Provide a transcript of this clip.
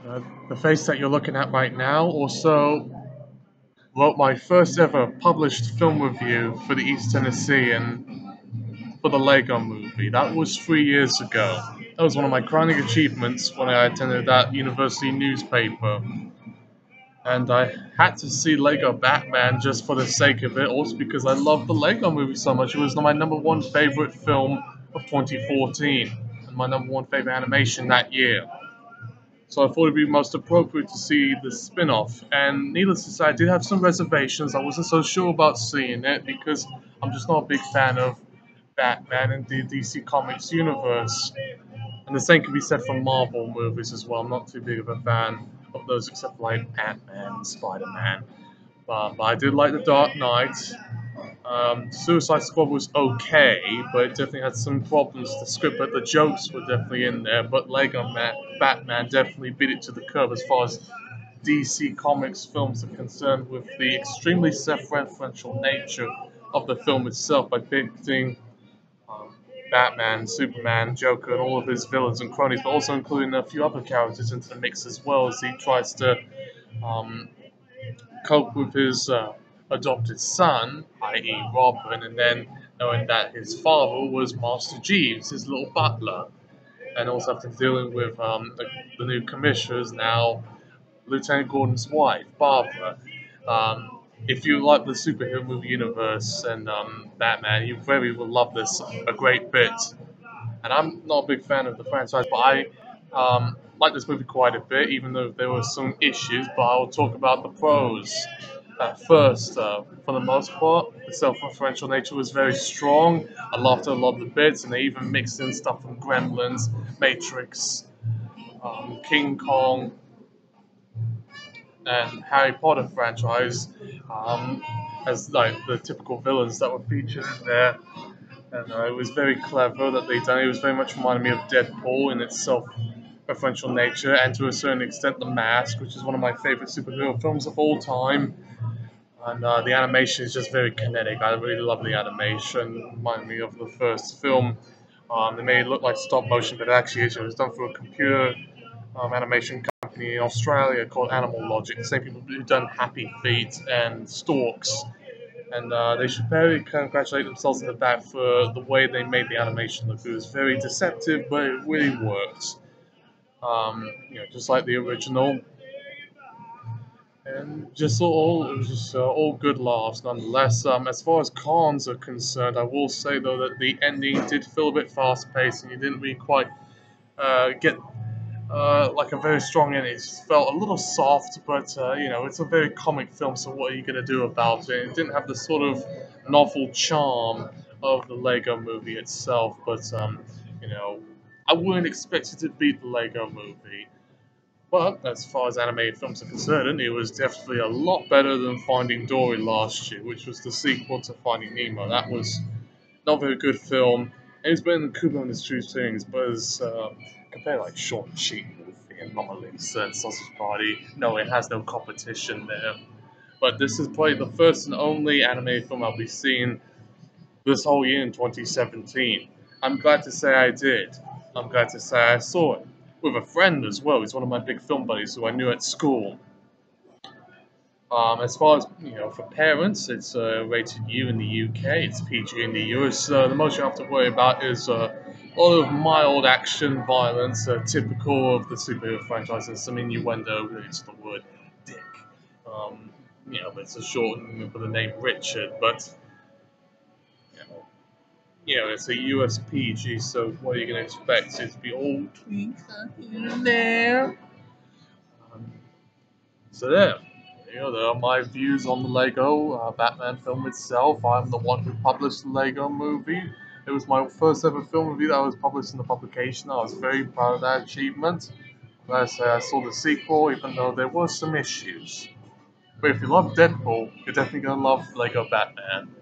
Uh, the face that you're looking at right now also wrote my first ever published film review for the East Tennessee and for the Lego movie. That was 3 years ago. That was one of my crowning achievements when I attended that university newspaper. And I had to see Lego Batman just for the sake of it, also because I love the Lego movie so much. It was my number one favorite film of 2014 and my number one favorite animation that year. So I thought it'd be most appropriate to see the spin off. And needless to say, I did have some reservations. I wasn't so sure about seeing it because I'm just not a big fan of Batman and the DC Comics universe. And the same can be said for Marvel movies as well. I'm not too big of a fan of those except for like Ant-Man and Spider-Man. But I did like The Dark Knight. Suicide Squad was okay, but it definitely had some problems. The script, but the jokes were definitely in there. But Batman definitely beat it to the curb as far as DC Comics films are concerned, with the extremely self-referential nature of the film itself by depicting um, Batman, Superman, Joker, and all of his villains and cronies, but also including a few other characters into the mix as well as he tries to um, cope with his adopted son, i.e., Robin, and then knowing that his father was Master Jeeves, his little butler, and also after dealing with the new commissioners now, Lieutenant Gordon's wife, Barbara. If you like the superhero movie universe and Batman, you very will love this a great bit. And I'm not a big fan of the franchise, but I like this movie quite a bit, even though there were some issues. But I'll talk about the pros. First, for the most part, the self-referential nature was very strong. I loved a lot of the bits, and they even mixed in stuff from Gremlins, Matrix, King Kong, and Harry Potter franchise, um, as like the typical villains that were featured in there. And it was very clever that they done it. It was very much reminded me of Deadpool in its self-referential nature, and to a certain extent, The Mask, which is one of my favorite superhero films of all time. And the animation is just very kinetic. I really love the animation. Reminded me of the first film. They made it look like stop motion, but it actually is. It was done through a computer animation company in Australia called Animal Logic. The same people who've done Happy Feet and Storks. And they should very congratulate themselves in the back for the way they made the animation look. It was very deceptive, but it really worked. Just like the original, and just all it was just all good laughs nonetheless. As far as cons are concerned, I will say though that the ending did feel a bit fast paced, and you didn't really quite get like a very strong ending. It just felt a little soft, but it's a very comic film, so what are you going to do about it? It didn't have the sort of novel charm of the Lego movie itself, but you know, I wouldn't expect it to beat the Lego movie. But as far as animated films are concerned, it was definitely a lot better than Finding Dory last year, which was the sequel to Finding Nemo. That was not a very good film. It's better than Kubo and his True Things, but as compared to like Shang-Chi movie and Anomalisa and Sausage Party, no, it has no competition there. But this is probably the first and only animated film I'll be seeing this whole year in 2017. I'm glad to say I did. I'm glad to say I saw it. With a friend as well. He's one of my big film buddies who I knew at school. As far as for parents, it's rated U in the UK. It's PG in the US. The most you have to worry about is a lot of mild action violence, typical of the superhero franchise, and some innuendo related to the word dick. But it's a shortening for the name Richard. But it's a US PG, so what are you going to expect? It to be all tweaks here and there. Um, So there are my views on the Lego Batman film itself. I'm the one who published the Lego movie. It was my first ever film review that was published in the publication. I was very proud of that achievement. Like I say, I saw the sequel, even though there were some issues. But if you love Deadpool, you're definitely gonna love Lego Batman.